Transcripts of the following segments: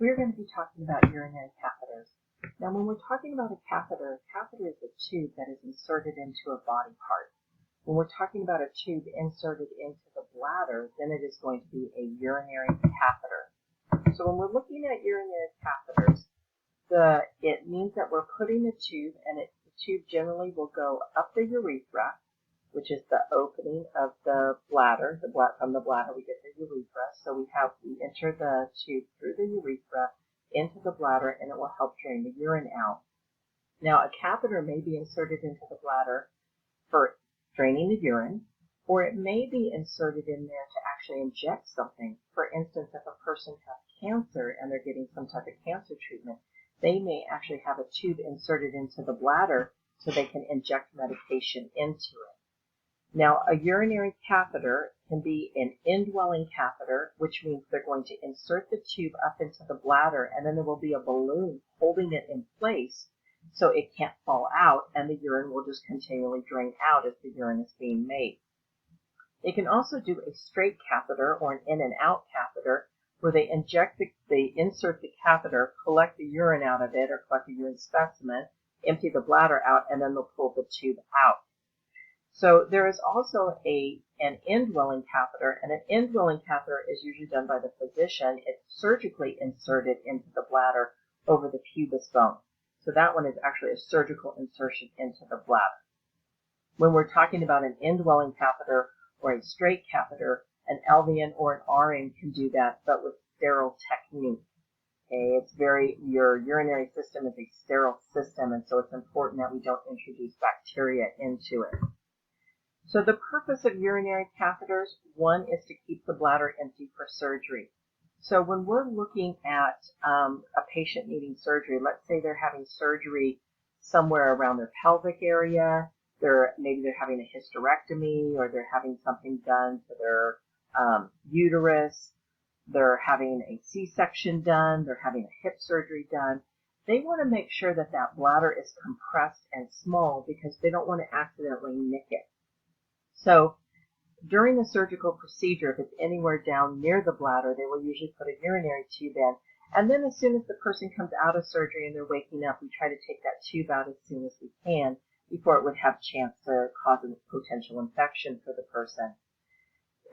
We're going to be talking about urinary catheters. Now, when we're talking about a catheter is a tube that is inserted into a body part. When we're talking about a tube inserted into the bladder, then it is going to be a urinary catheter. So when we're looking at urinary catheters, it means that we're putting a tube, and the tube generally will go up the urethra, which is the opening of the bladder. From the bladder we get the urethra. So we enter the tube through the urethra into the bladder, and it will help drain the urine out. Now, a catheter may be inserted into the bladder for draining the urine, or it may be inserted in there to actually inject something. For instance, if a person has cancer and they're getting some type of cancer treatment, they may actually have a tube inserted into the bladder so they can inject medication into it. Now, a urinary catheter can be an indwelling catheter, which means they're going to insert the tube up into the bladder, and then there will be a balloon holding it in place so it can't fall out, and the urine will just continually drain out as the urine is being made. They can also do a straight catheter or an in and out catheter, where they insert the catheter, collect the urine out of it, or collect the urine specimen, empty the bladder out, and then they'll pull the tube out. So there is also an indwelling catheter, and an indwelling catheter is usually done by the physician. It's surgically inserted into the bladder over the pubis bone. So that one is actually a surgical insertion into the bladder. When we're talking about an indwelling catheter or a straight catheter, an LVN or an RN can do that, but with sterile technique. Okay, your urinary system is a sterile system, and so it's important that we don't introduce bacteria into it. So the purpose of urinary catheters, one, is to keep the bladder empty for surgery. So when we're looking at a patient needing surgery, let's say they're having surgery somewhere around their pelvic area, maybe they're having a hysterectomy, or they're having something done to their uterus, they're having a C-section done, they're having a hip surgery done. They want to make sure that that bladder is compressed and small because they don't want to accidentally nick it. So during the surgical procedure, if it's anywhere down near the bladder, they will usually put a urinary tube in. And then as soon as the person comes out of surgery and they're waking up, we try to take that tube out as soon as we can before it would have a chance to cause a potential infection for the person.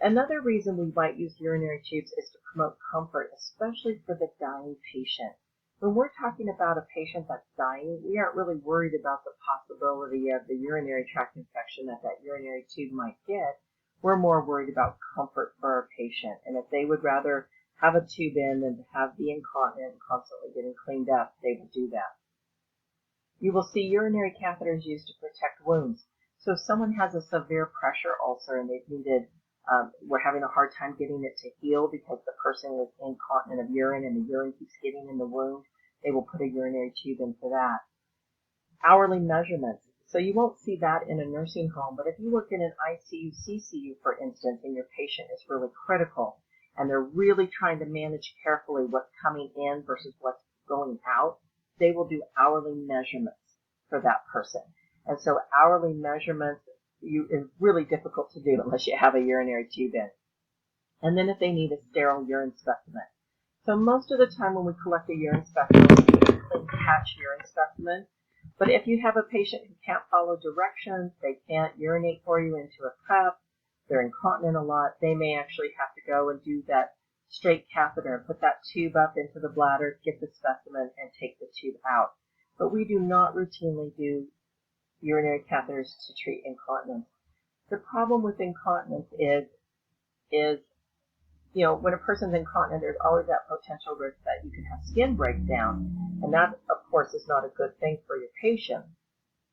Another reason we might use urinary tubes is to promote comfort, especially for the dying patient. When we're talking about a patient that's dying, we aren't really worried about the possibility of the urinary tract infection that urinary tube might get. We're more worried about comfort for our patient. And if they would rather have a tube in than to have the incontinent and constantly getting cleaned up, they will do that. You will see urinary catheters used to protect wounds. So if someone has a severe pressure ulcer and we're having a hard time getting it to heal because the person is incontinent of urine and the urine keeps getting in the wound, they will put a urinary tube in for that. Hourly measurements. So you won't see that in a nursing home, but if you work in an ICU, CCU, for instance, and your patient is really critical, and they're really trying to manage carefully what's coming in versus what's going out, they will do hourly measurements for that person. And so hourly measurements is really difficult to do unless you have a urinary tube in. And then if they need a sterile urine specimen. So most of the time when we collect a urine specimen, we use a clean patch urine specimen. But if you have a patient who can't follow directions, they can't urinate for you into a cup, they're incontinent a lot, they may actually have to go and do that straight catheter and put that tube up into the bladder, get the specimen, and take the tube out. But we do not routinely do urinary catheters to treat incontinence. The problem with incontinence is when a person's incontinent, there's always that potential risk that you can have skin breakdown, and that, of course, is not a good thing for your patient.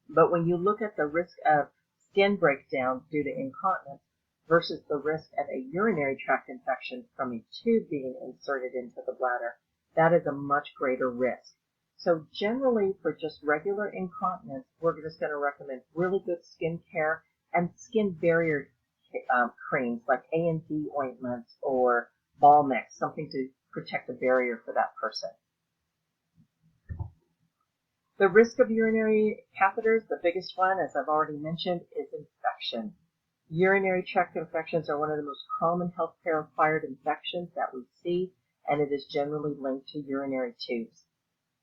But when you look at the risk of skin breakdown due to incontinence versus the risk of a urinary tract infection from a tube being inserted into the bladder, that is a much greater risk. So generally, for just regular incontinence, we're just going to recommend really good skin care and skin barrier creams like A&D ointments or Balmex, something to protect a barrier for that person. The risk of urinary catheters, the biggest one, as I've already mentioned, is infection. Urinary tract infections are one of the most common healthcare-acquired infections that we see, and it is generally linked to urinary tubes.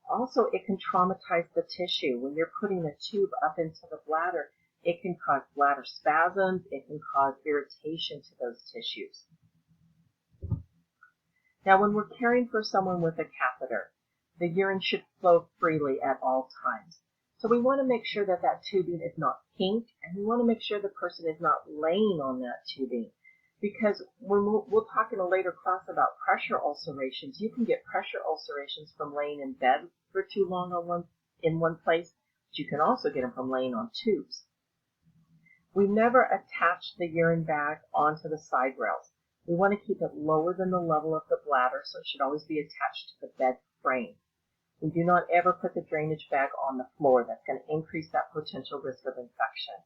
Also, it can traumatize the tissue. When you're putting a tube up into the bladder, it can cause bladder spasms, it can cause irritation to those tissues. Now, when we're caring for someone with a catheter, the urine should flow freely at all times. So we want to make sure that that tubing is not kinked, and we want to make sure the person is not laying on that tubing. Because when we'll talk in a later class about pressure ulcerations, you can get pressure ulcerations from laying in bed for too long in one place, but you can also get them from laying on tubes. We never attach the urine bag onto the side rails. We want to keep it lower than the level of the bladder, so it should always be attached to the bed frame. We do not ever put the drainage bag on the floor. That's going to increase that potential risk of infection.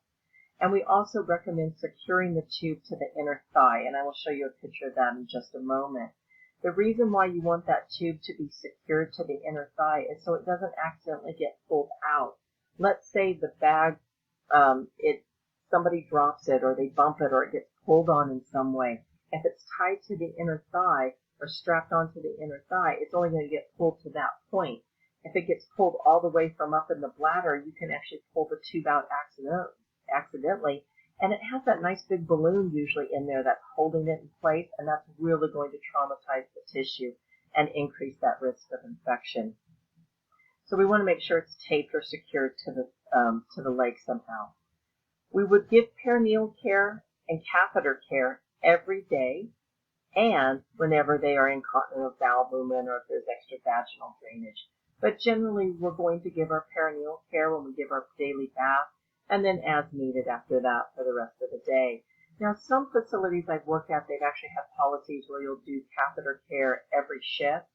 And we also recommend securing the tube to the inner thigh, and I will show you a picture of that in just a moment. The reason why you want that tube to be secured to the inner thigh is so it doesn't accidentally get pulled out. Let's say the bag, somebody drops it or they bump it or it gets pulled on in some way. If it's tied to the inner thigh or strapped onto the inner thigh, it's only going to get pulled to that point. If it gets pulled all the way from up in the bladder, you can actually pull the tube out accidentally, and it has that nice big balloon usually in there that's holding it in place, and that's really going to traumatize the tissue and increase that risk of infection. So we want to make sure it's taped or secured to the leg somehow. We would give perineal care and catheter care every day, and whenever they are incontinent of bowel movement or if there's extra vaginal drainage. But generally, we're going to give our perineal care when we give our daily bath, and then as needed after that for the rest of the day. Now, some facilities I've worked at, they've actually have policies where you'll do catheter care every shift,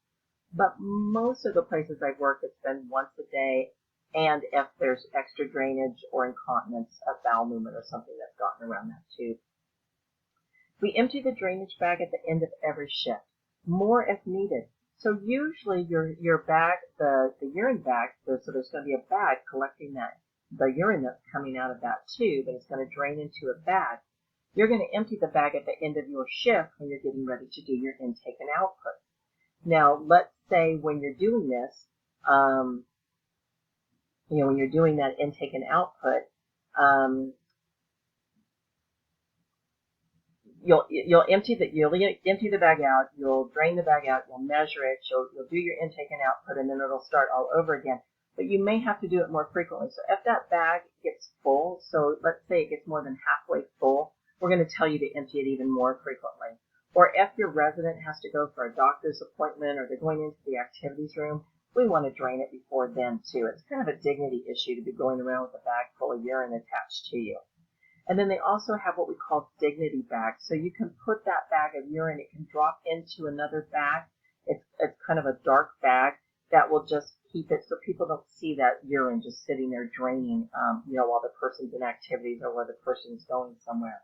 but most of the places I've worked, it's been once a day, and if there's extra drainage or incontinence of bowel movement or something that's gotten around that tube. We empty the drainage bag at the end of every shift, more if needed. So usually your bag, the urine bag, so there's going to be a bag collecting the urine that's coming out of that tube, and it's going to drain into a bag. You're going to empty the bag at the end of your shift when you're getting ready to do your intake and output. Now, let's say when you're doing this, when you're doing that intake and output, you'll empty the bag out, you'll drain the bag out, you'll measure it, you'll do your intake and output, and then it'll start all over again. But you may have to do it more frequently. So if that bag gets full, so let's say it gets more than halfway full, we're going to tell you to empty it even more frequently. Or if your resident has to go for a doctor's appointment or they're going into the activities room, we want to drain it before then too. It's kind of a dignity issue to be going around with a bag full of urine attached to you. And then they also have what we call dignity bags. So you can put that bag of urine, it can drop into another bag. It's kind of a dark bag that will just keep it so people don't see that urine just sitting there draining, while the person's in activities or while the person's going somewhere.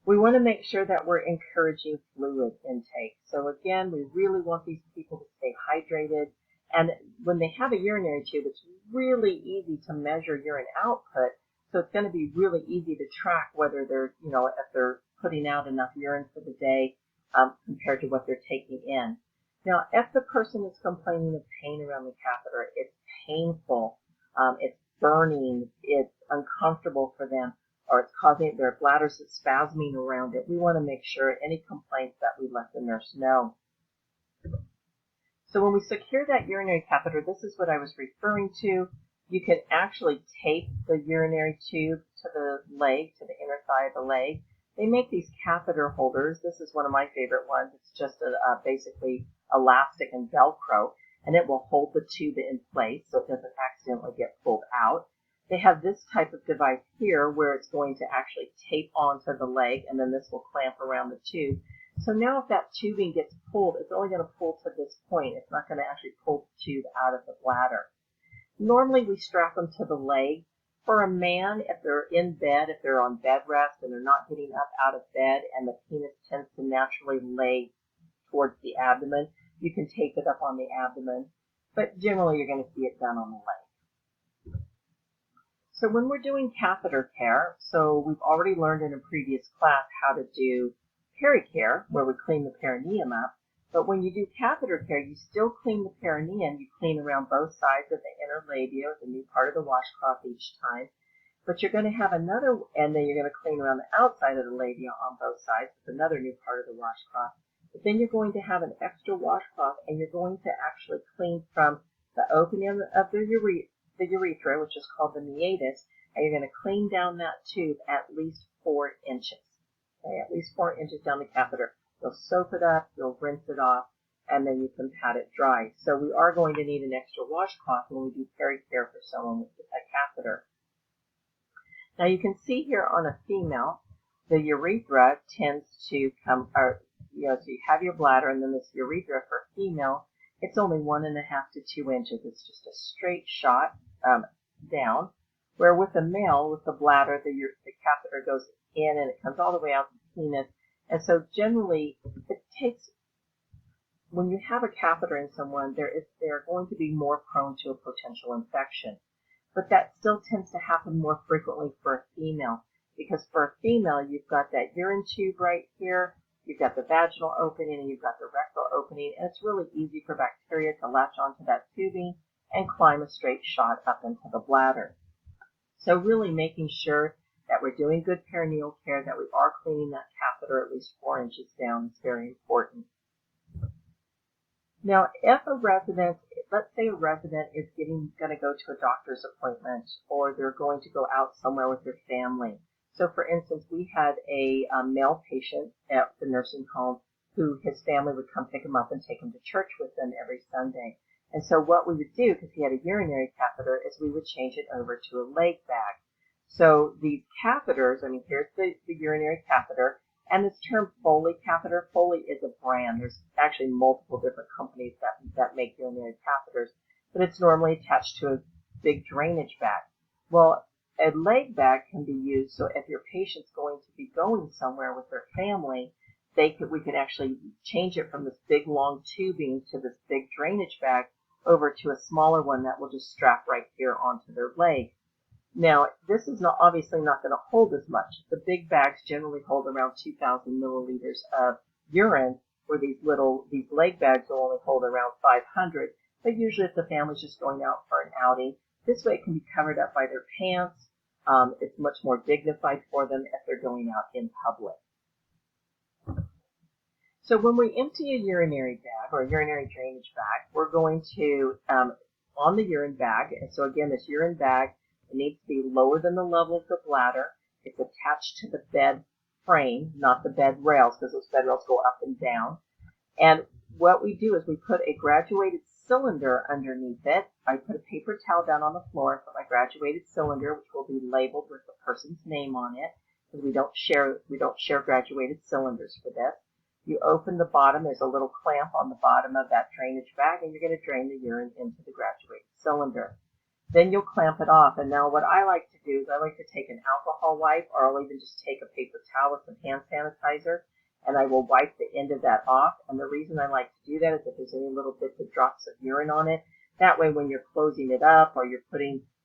We want to make sure that we're encouraging fluid intake. So again, we really want these people to stay hydrated. And when they have a urinary tube, it's really easy to measure urine output. So it's going to be really easy to track whether they're, if they're putting out enough urine for the day compared to what they're taking in. Now, if the person is complaining of pain around the catheter, it's painful, it's burning, it's uncomfortable for them, or it's causing their bladders spasming around it, we want to make sure any complaints that we let the nurse know. So when we secure that urinary catheter, this is what I was referring to. You can actually tape the urinary tube to the leg, to the inner thigh of the leg. They make these catheter holders. This is one of my favorite ones. It's just basically elastic and Velcro, and it will hold the tube in place so it doesn't accidentally get pulled out. They have this type of device here where it's going to actually tape onto the leg, and then this will clamp around the tube. So now if that tubing gets pulled, it's only going to pull to this point. It's not going to actually pull the tube out of the bladder. Normally we strap them to the leg. For a man, if they're in bed, if they're on bed rest and they're not getting up out of bed and the penis tends to naturally lay towards the abdomen, you can tape it up on the abdomen. But generally you're going to see it done on the leg. So when we're doing catheter care, so we've already learned in a previous class how to do pericare, where we clean the perineum up. But when you do catheter care, you still clean the perineum. You clean around both sides of the inner labia, the new part of the washcloth each time. But you're going to have another, and then you're going to clean around the outside of the labia on both sides with another new part of the washcloth. But then you're going to have an extra washcloth, and you're going to actually clean from the opening of the urethra, which is called the meatus, and you're going to clean down that tube at least 4 inches. Okay, at least 4 inches down the catheter. You'll soap it up, you'll rinse it off, and then you can pat it dry. So we are going to need an extra washcloth when we do peri-care for someone with a catheter. Now you can see here on a female, the urethra tends to come, so you have your bladder, and then this urethra for a female, it's only 1.5 to 2 inches. It's just a straight shot down. Where with a male, with the bladder, the catheter goes in and it comes all the way out to the penis. And so generally, it takes, when you have a catheter in someone, they're going to be more prone to a potential infection. But that still tends to happen more frequently for a female, because for a female, you've got that urine tube right here, you've got the vaginal opening, and you've got the rectal opening, and it's really easy for bacteria to latch onto that tubing and climb a straight shot up into the bladder. So really making sure that we're doing good perineal care, that we are cleaning that catheter at least 4 inches down is very important. Now, if a resident, let's say a resident is going to go to a doctor's appointment, or they're going to go out somewhere with their family. So, for instance, we had a male patient at the nursing home who his family would come pick him up and take him to church with them every Sunday. And so what we would do, because he had a urinary catheter, is we would change it over to a leg bag. So these catheters, I mean, here's the urinary catheter. And this term Foley catheter, Foley is a brand. There's actually multiple different companies that make urinary catheters, but it's normally attached to a big drainage bag. Well, a leg bag can be used, so if your patient's going to be going somewhere with their family, we can actually change it from this big long tubing to this big drainage bag over to a smaller one that will just strap right here onto their leg. Now, this is obviously not going to hold as much. The big bags generally hold around 2,000 milliliters of urine, where these leg bags will only hold around 500. But usually if the family's just going out for an outing, this way it can be covered up by their pants. It's much more dignified for them if they're going out in public. So when we empty a urinary bag or a urinary drainage bag, we're going to, on the urine bag, and so again, this urine bag, it needs to be lower than the level of the bladder. It's attached to the bed frame, not the bed rails, because those bed rails go up and down. And what we do is we put a graduated cylinder underneath it. I put a paper towel down on the floor and put my graduated cylinder, which will be labeled with the person's name on it, because we don't share graduated cylinders for this. You open the bottom, there's a little clamp on the bottom of that drainage bag, and you're going to drain the urine into the graduated cylinder. Then you'll clamp it off. And now what I like to do is I like to take an alcohol wipe, or I'll even just take a paper towel with some hand sanitizer, and I will wipe the end of that off. And the reason I like to do that is if there's any little bits of drops of urine on it, that way when you're closing it up or you're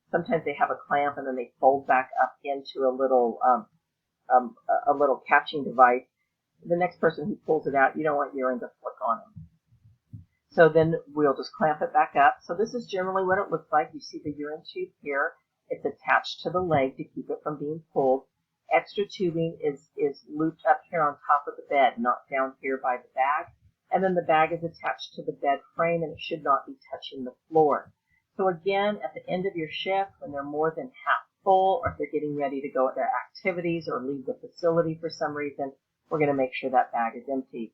sometimes they have a clamp and then they fold back up into a little catching device. The next person who pulls it out, you don't want urine to flick on them. So then we'll just clamp it back up. So this is generally what it looks like. You see the urine tube here. It's attached to the leg to keep it from being pulled. Extra tubing is looped up here on top of the bed, not down here by the bag. And then the bag is attached to the bed frame, and it should not be touching the floor. So again, at the end of your shift, when they're more than half full, or if they're getting ready to go at their activities or leave the facility for some reason, we're going to make sure that bag is empty.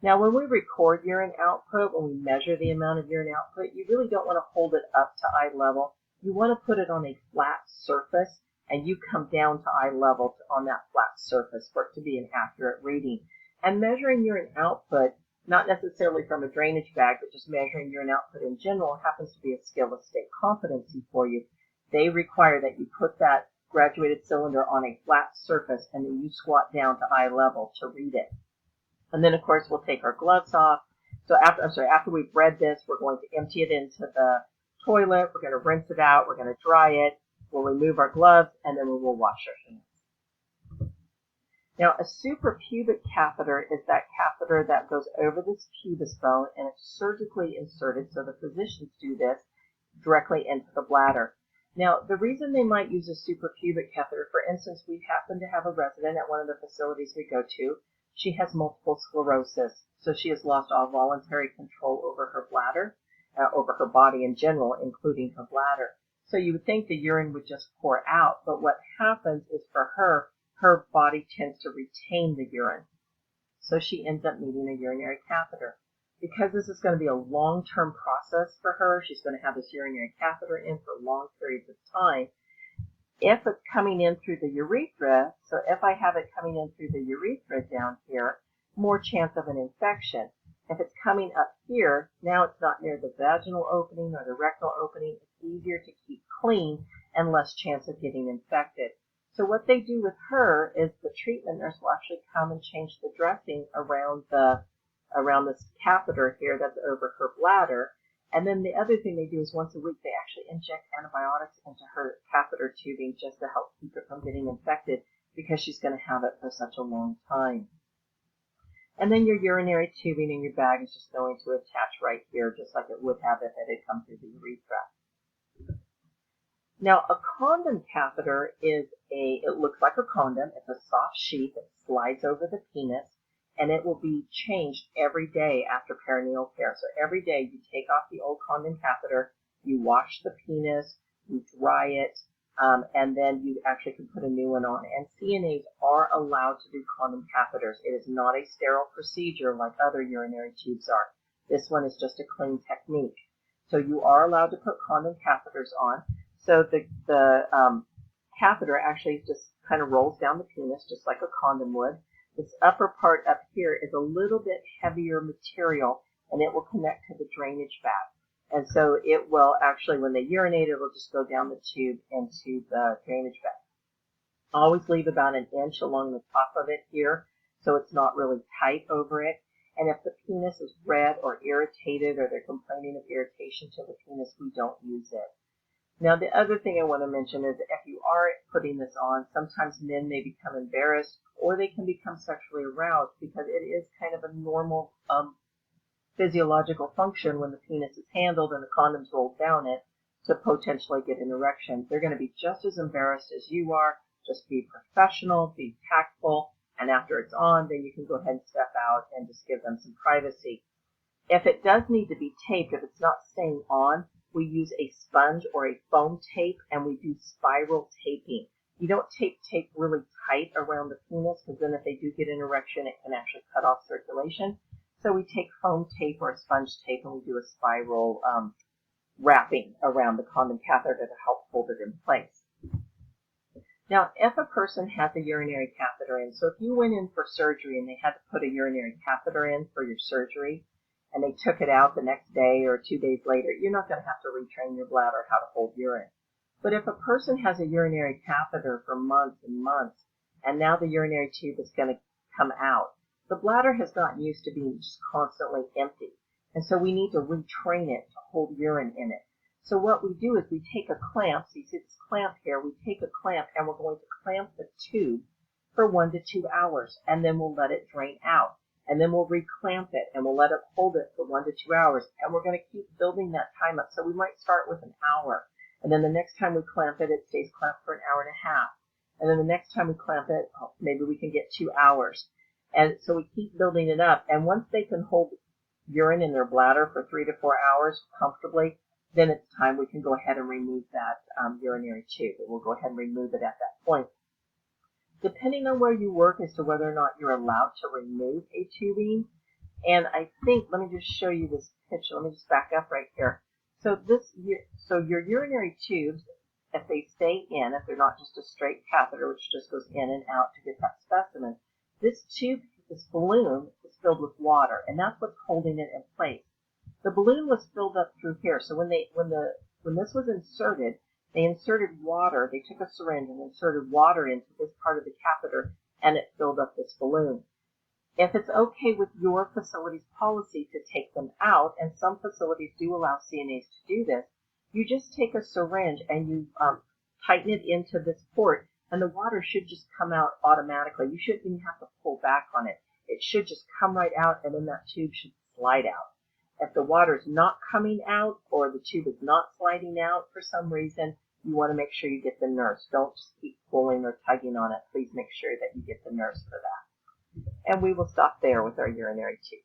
Now, when we record urine output, when we measure the amount of urine output, you really don't want to hold it up to eye level. You want to put it on a flat surface, and you come down to eye level on that flat surface for it to be an accurate reading. And measuring urine output, not necessarily from a drainage bag, but just measuring urine output in general, happens to be a skill of state competency for you. They require that you put that graduated cylinder on a flat surface, and then you squat down to eye level to read it. And then, of course, we'll take our gloves off. So after we've read this, we're going to empty it into the toilet. We're going to rinse it out. We're going to dry it. We'll remove our gloves, and then we will wash our hands. Now, a suprapubic catheter is that catheter that goes over this pubis bone and it's surgically inserted, so the physicians do this directly into the bladder. Now, the reason they might use a suprapubic catheter, for instance, we happen to have a resident at one of the facilities we go to. She has multiple sclerosis, so she has lost all voluntary control over her bladder, over her body in general, including her bladder. So you would think the urine would just pour out, but what happens is for her body tends to retain the urine. So she ends up needing a urinary catheter. Because this is going to be a long-term process for her, she's going to have this urinary catheter in for long periods of time. If it's coming in through the urethra, so if I have it coming in through the urethra down here, more chance of an infection. If it's coming up here, now it's not near the vaginal opening or the rectal opening. It's easier to keep clean and less chance of getting infected. So what they do with her is the treatment nurse will actually come and change the dressing around this catheter here that's over her bladder. And then the other thing they do is once a week they actually inject antibiotics into her catheter tubing just to help keep it from getting infected because she's going to have it for such a long time. And then your urinary tubing in your bag is just going to attach right here just like it would have if it had come through the urethra. Now, a condom catheter it looks like a condom. It's a soft sheath that slides over the penis, and it will be changed every day after perineal care. So every day you take off the old condom catheter, you wash the penis, you dry it, and then you actually can put a new one on. And CNAs are allowed to do condom catheters. It is not a sterile procedure like other urinary tubes are. This one is just a clean technique. So you are allowed to put condom catheters on. So the catheter actually just kind of rolls down the penis just like a condom would. This upper part up here is a little bit heavier material, and it will connect to the drainage valve. And so it will actually, when they urinate, it will just go down the tube into the drainage valve. Always leave about an inch along the top of it here, so it's not really tight over it. And if the penis is red or irritated, or they're complaining of irritation to the penis, we don't use it. Now, the other thing I want to mention is if you are putting this on, sometimes men may become embarrassed or they can become sexually aroused because it is kind of a normal physiological function when the penis is handled and the condom's rolled down it to potentially get an erection. They're going to be just as embarrassed as you are. Just be professional, be tactful, and after it's on, then you can go ahead and step out and just give them some privacy. If it does need to be taped, if it's not staying on, we use a sponge or a foam tape, and we do spiral taping. You don't tape really tight around the penis because then if they do get an erection, it can actually cut off circulation. So we take foam tape or sponge tape and we do a spiral wrapping around the condom catheter to help hold it in place. Now, if a person has a urinary catheter in, so if you went in for surgery and they had to put a urinary catheter in for your surgery, and they took it out the next day or 2 days later, you're not going to have to retrain your bladder how to hold urine. But if a person has a urinary catheter for months and months, and now the urinary tube is going to come out, the bladder has gotten used to being just constantly empty. And so we need to retrain it to hold urine in it. So what we do is we take a clamp, so you see this clamp here, we take a clamp and we're going to clamp the tube for 1 to 2 hours, and then we'll let it drain out. And then we'll reclamp it and we'll let it hold it for 1 to 2 hours. And we're going to keep building that time up. So we might start with an hour. And then the next time we clamp it, it stays clamped for an hour and a half. And then the next time we clamp it, maybe we can get 2 hours. And so we keep building it up. And once they can hold urine in their bladder for 3 to 4 hours comfortably, then it's time we can go ahead and remove that urinary tube. We'll go ahead and remove it at that point. Depending on where you work as to whether or not you're allowed to remove a tubing. And I think, let me just show you this picture. Let me just back up right here. So your urinary tubes, if they stay in, if they're not just a straight catheter, which just goes in and out to get that specimen, this tube, this balloon is filled with water, and that's what's holding it in place. The balloon was filled up through here. So when this was inserted, they inserted water. They took a syringe and inserted water into this part of the catheter, and it filled up this balloon. If it's okay with your facility's policy to take them out, and some facilities do allow CNAs to do this, you just take a syringe and you tighten it into this port and the water should just come out automatically. You shouldn't even have to pull back on it. It should just come right out, and then that tube should slide out. If the water is not coming out or the tube is not sliding out for some reason, you want to make sure you get the nurse. Don't just keep pulling or tugging on it. Please make sure that you get the nurse for that. And we will stop there with our urinary tube.